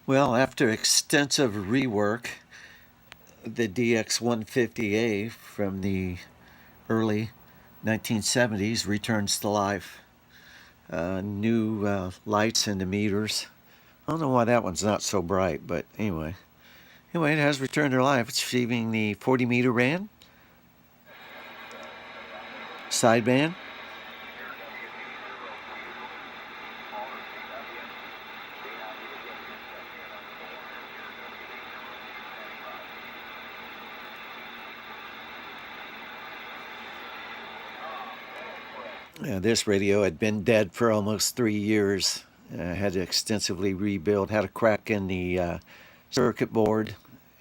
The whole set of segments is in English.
Well, after extensive rework, the DX150A from the early 1970s returns to life. New lights in the meters. I don't know why that one's not so bright, but anyway. Anyway, it has returned to life. It's achieving the 40-meter band, sideband. This radio had been dead for almost 3 years. Had to extensively rebuild, had a crack in the circuit board,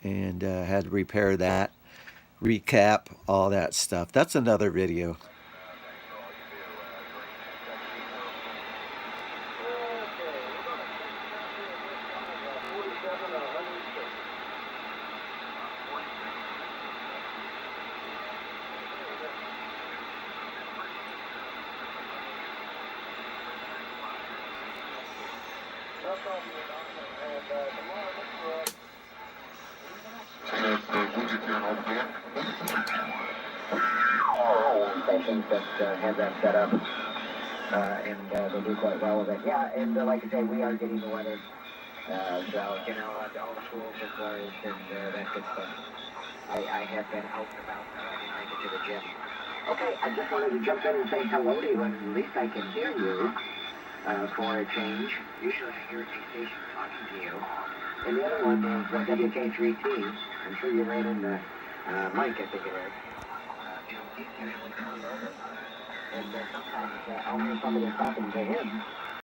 and had to repair that, recap, all that stuff. That's another video. Stations that have that set up, and they do quite well with it. Yeah, and like I say, we are getting the weather, so, all the schools are closed and that good stuff. I have been out and about, I didn't make it to the gym. Okay, I just wanted to jump in and say hello to you, and at least I can hear you for a change. Usually I hear a station talking to you. And the other one is WK3T. I'm sure you ran into Mike, I think it is. He's usually coming over. And sometimes I'll hear somebody talking to him.